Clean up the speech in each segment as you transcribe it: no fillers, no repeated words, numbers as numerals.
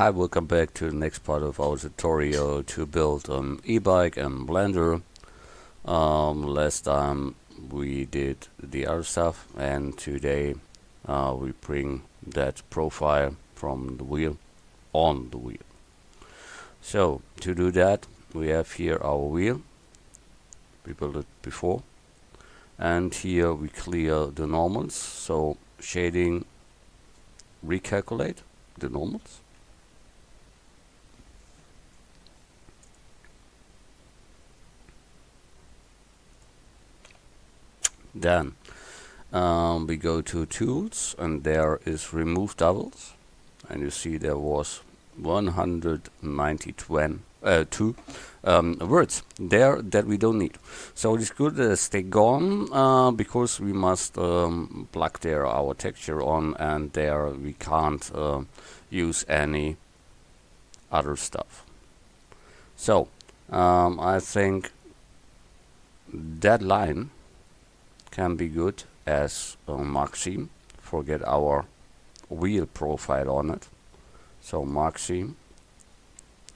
Hi, welcome back to the next part of our tutorial to build e-bike and Blender. Last time we did the other stuff, and today we bring that profile from the wheel on the wheel. So to do that, we have here our wheel. We built it before, and here we clear the normals. So shading, recalculate the normals. Then we go to tools, and there is remove doubles, and you see there was 192 words there that we don't need. So it's good that stay gone because we must plug there our texture on, and there we can't use any other stuff. So I think that line can be good as Maxim. Forget our wheel profile on it. So Maxim,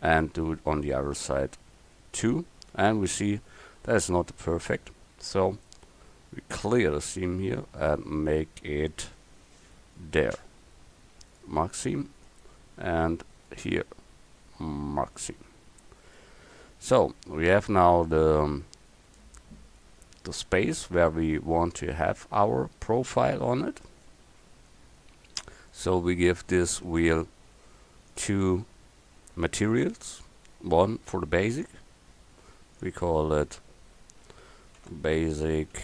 and do it on the other side too. And we see that's not perfect. So we clear the seam here and make it there. Maxim, and here Maxim. So we have now the space where we want to have our profile on it. So we give this wheel two materials, one for the basic, we call it basic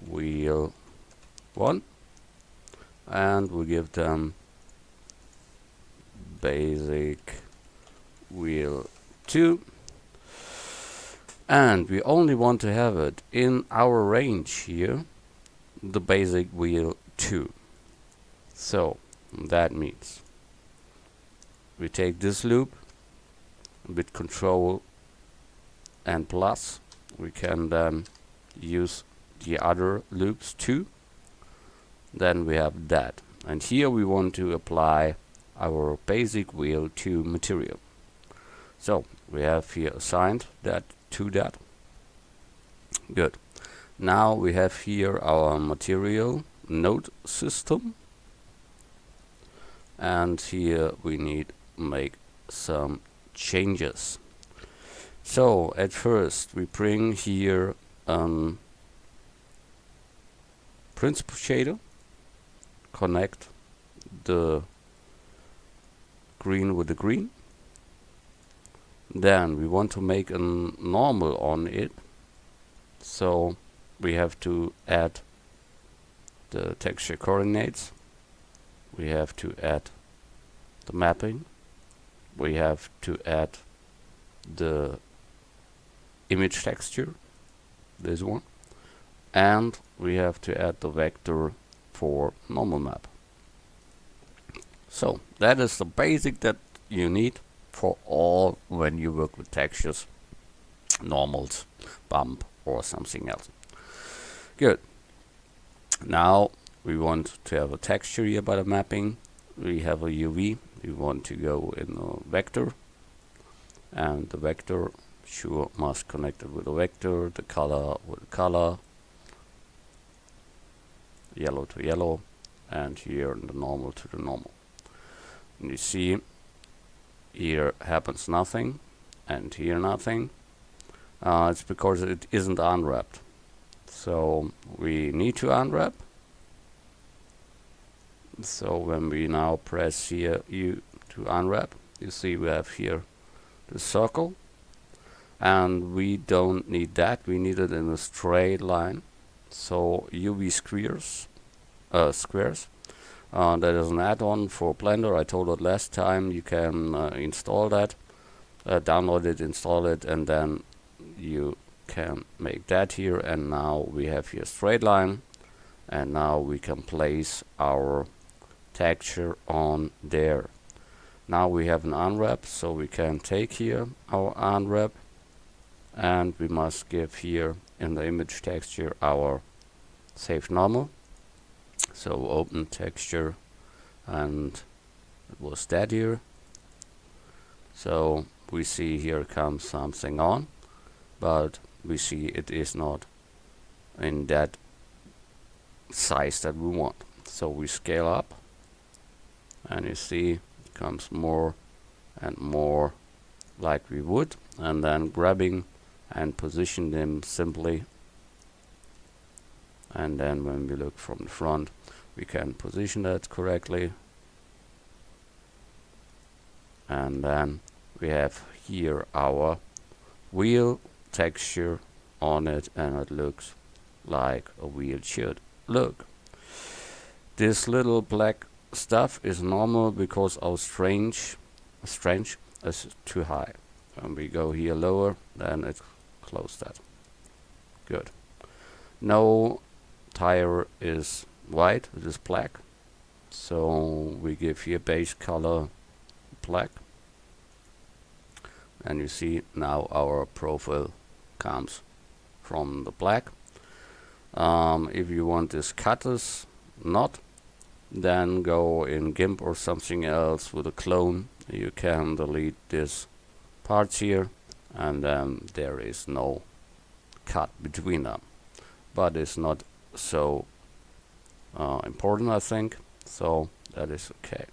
wheel 1, and we give them basic wheel 2. And we only want to have it in our range here, the basic wheel 2. So that means we take this loop with Control and plus. We can then use the other loops too. Then we have that. And here we want to apply our basic wheel 2 material. So we have here assigned that to that. Good. Now we have here our material node system, and here we need make some changes. So at first we bring here principal shader, connect the green with the green. Then we want to make a normal on it, so we have to add the texture coordinates, we have to add the mapping, we have to add the image texture, this one, and we have to add the vector for normal map. So that is the basic that you need for all when you work with textures, normals, bump, or something else. Good. Now we want to have a texture here by the mapping. We have a UV. We want to go in a vector, and the vector sure must connect it with a vector, the color with the color, yellow to yellow, and here the normal to the normal. And you see here happens nothing, and here nothing. It's because it isn't unwrapped. So we need to unwrap. So when we now press here U to unwrap, you see we have here the circle, and we don't need that. We need it in a straight line. So UV squares, that is an add-on for Blender. I told it last time. You can install that, download it, install it, and then you can make that here. And now we have here straight line, and now we can place our texture on there. Now we have an unwrap, so we can take here our unwrap, and we must give here in the image texture our save normal. So open texture and it was that here. So we see here comes something on, but we see it is not in that size that we want. So we scale up, and you see it comes more and more like we would, and then grabbing and position them simply, and then when we look from the front we can position that correctly, and then we have here our wheel texture on it, and it looks like a wheel should look. This little black stuff is normal because our strength is too high. When we go here lower, then it close that. Good. No tire is white, it is black. So we give here base color black. And you see now our profile comes from the black. If you want this cutters not, then go in GIMP or something else with a clone. You can delete this parts here, and then there is no cut between them. But it's not so important, I think, so that is okay.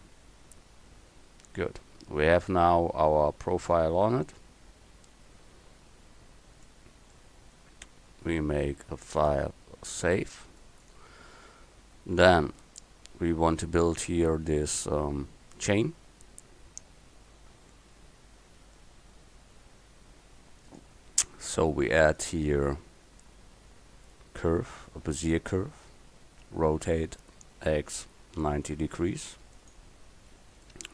Good. We have now our profile on it. We make a file save. Then we want to build here this chain. So we add here curve, a Bezier curve, rotate X 90 degrees,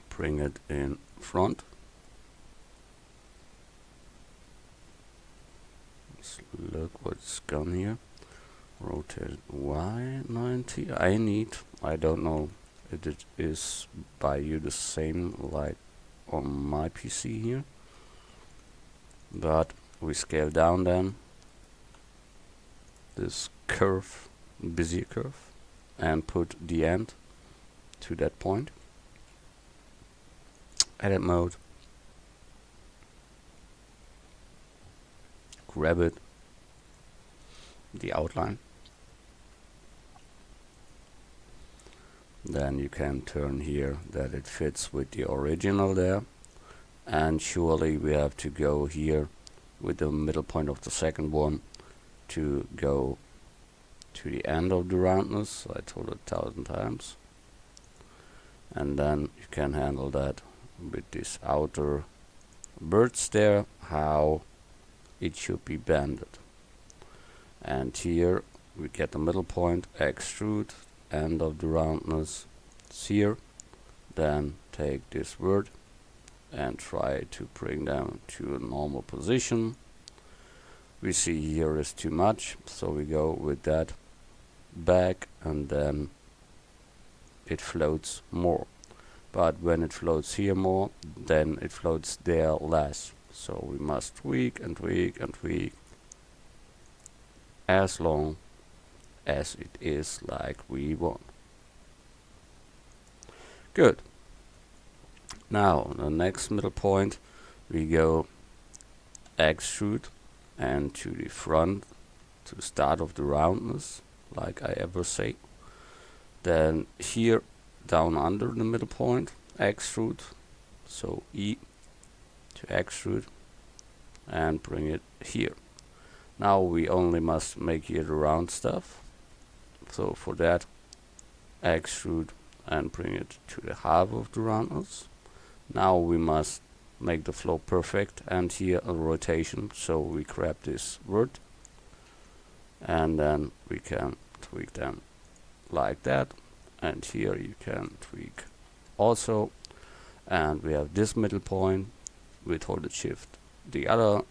bring it in front. Let's look what's gone here. Rotate Y 90. I don't know if it is by you the same like on my PC here, but we scale down then this curve, Bezier curve, and put the end to that point. Edit mode, grab it, the outline, then you can turn here that it fits with the original there, and surely we have to go here with the middle point of the second one to go to the end of the roundness. I told it 1,000 times, and then you can handle that with this outer birds there, how it should be bended. And here we get the middle point, extrude, end of the roundness, sear, then take this word and try to bring them to a normal position. We see here is too much, so we go with that back, and then it floats more. But when it floats here more, then it floats there less. So we must tweak and tweak and tweak as long as it is like we want. Good. Now the next middle point, we go extrude and to the front, to the start of the roundness, like I ever say. Then here down under the middle point, extrude, so E to extrude, and bring it here. Now we only must make here the round stuff, so for that extrude and bring it to the half of the roundness. Now we must make the flow perfect, and here a rotation, so we grab this word and then we can tweak them like that, and here you can tweak also, and we have this middle point with hold the shift, the other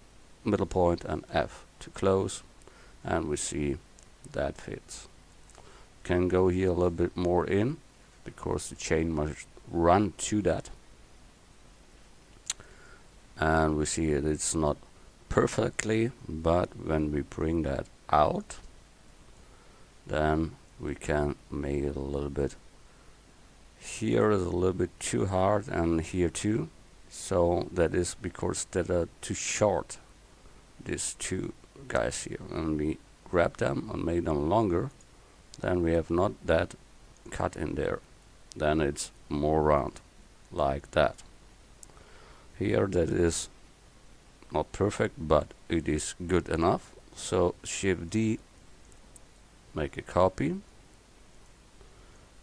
middle point, and F to close, and we see that fits. Can go here a little bit more in because the chain must run to that, and we see it's not perfectly, but when we bring that out, then we can make it a little bit here is a little bit too hard, and here too. So that is because that are too short, these two guys here. And we grab them and make them longer, then we have not that cut in there. Then it's more round, like that. Here that is not perfect, but it is good enough. So Shift D, make a copy.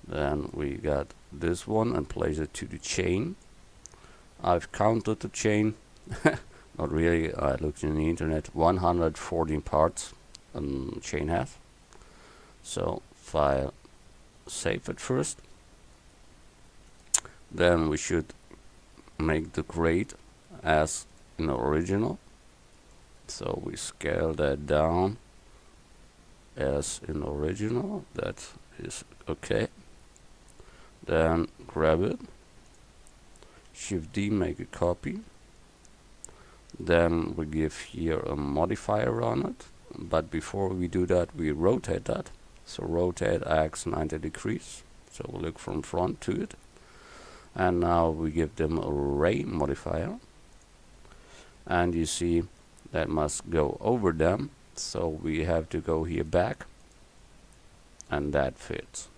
Then we got this one and place it to the chain. I've counted the chain. Not really, I looked in the internet. 114 parts a chain has. So file, save it first. Then we should make the grade as in the original. So we scale that down as in the original. That is okay. Then grab it, Shift D, make a copy. Then we give here a modifier on it, but before we do that we rotate that. So rotate X 90 degrees, so we'll look from front to it. And now we give them a ray modifier, and you see that must go over them, so we have to go here back, and that fits.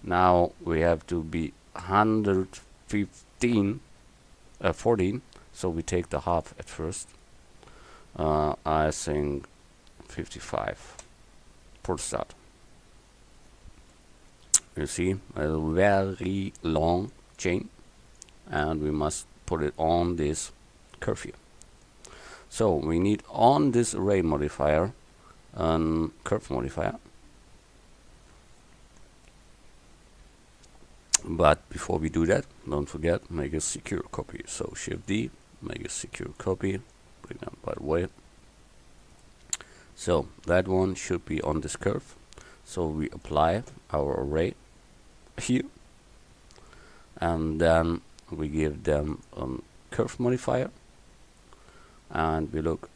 Now we have to be 114, so we take the half at first. I think 55 for start. You see, a very long chain, and we must put it on this curve here. So we need on this array modifier a curve modifier. But before we do that, don't forget, make a secure copy. So Shift D, make a secure copy, bring them by the way. So that one should be on this curve. So we apply our array here, and then we give them a curve modifier, and we look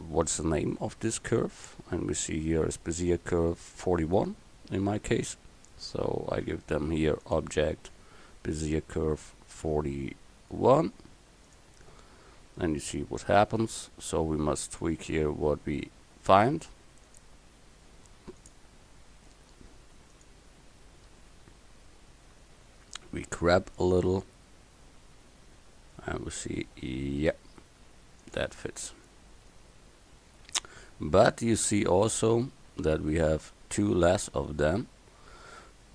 what's the name of this curve, and we see here is Bezier curve 41 in my case. So I give them here object Bezier curve 41, and you see what happens. So we must tweak here what we find. We grab a little, and we see, yep, that fits. But you see also that we have two less of them.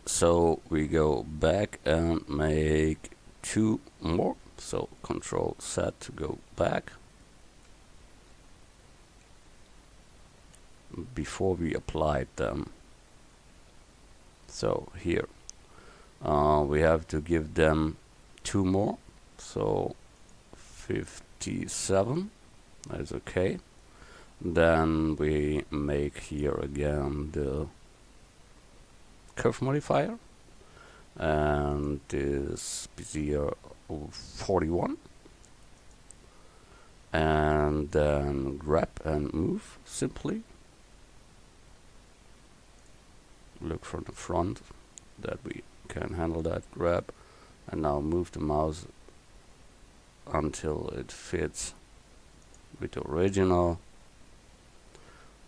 So we go back and make two more. So Control Z to go back. Before we applied them. So here we have to give them two more. So 57. That's okay. Then we make here again the curve modifier, and this Bezier 41, and then grab and move simply. Look from the front that we can handle that. Grab and now move the mouse until it fits with the original,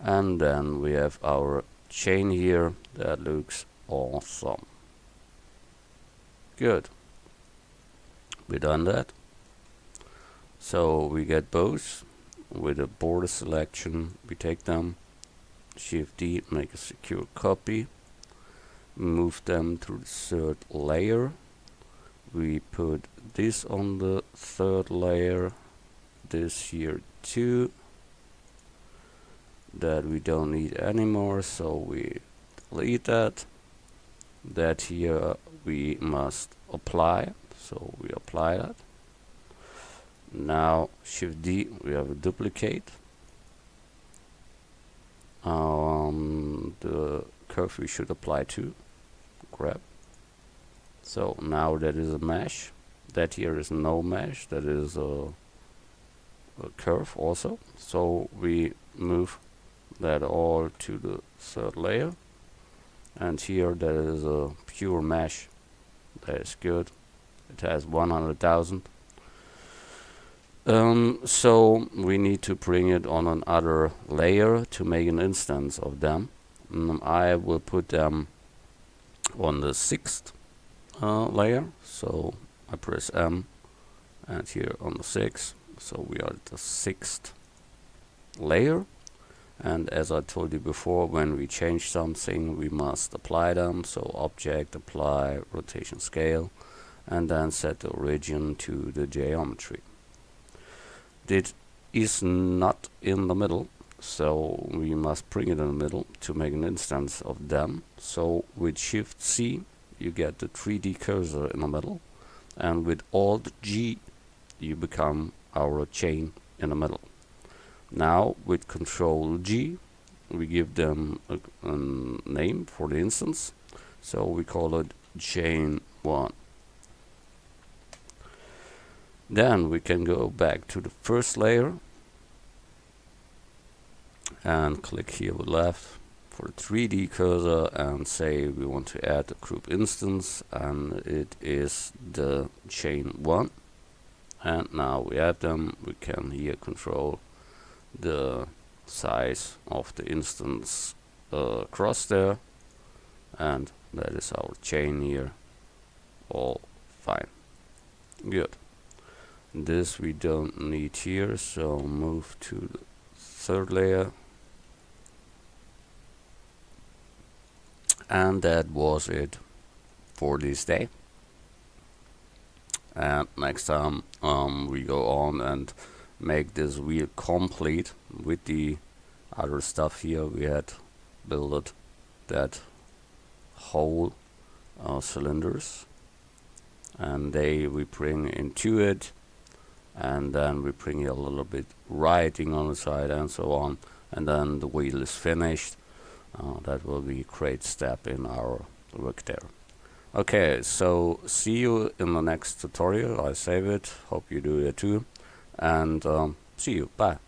and then we have our chain here that looks awesome. Good, we done that. So we get both with a border selection. We take them, Shift D, make a secure copy, move them to the third layer. We put this on the third layer, this here too, that we don't need anymore, so we delete that. That here we must apply, so we apply that. Now Shift D, we have a duplicate. The curve we should apply to, grab. So now that is a mesh. That here is no mesh, that is a curve also. So we move that all to the third layer, and here that is a pure mesh, That is good. It has 100,000. So we need to bring it on another layer to make an instance of them. I will put them on the 6th layer. So I press M, and here on the 6th. So we are at the 6th layer. And as I told you before, when we change something, we must apply them. So object, apply, rotation scale, and then set the origin to the geometry. It is not in the middle, so we must bring it in the middle to make an instance of them. So with Shift C, you get the 3D cursor in the middle, and with Alt G, you become our chain in the middle. Now with Control G, we give them a name for the instance. So we call it chain 1. Then we can go back to the first layer and click here with left for the 3D cursor and say we want to add a group instance, and it is the chain 1. And now we add them. We can here control the size of the instance across there, and that is our chain here. All fine. Good. This we don't need here, so move to the 3rd layer. And that was it for this day. And next time we go on and make this wheel complete with the other stuff here. We had built that whole cylinders, and we bring into it, and then we bring a little bit writing on the side and so on, and then the wheel is finished. That will be a great step in our work there. Okay, so see you in the next tutorial. I save it, hope you do it too, and see you, bye.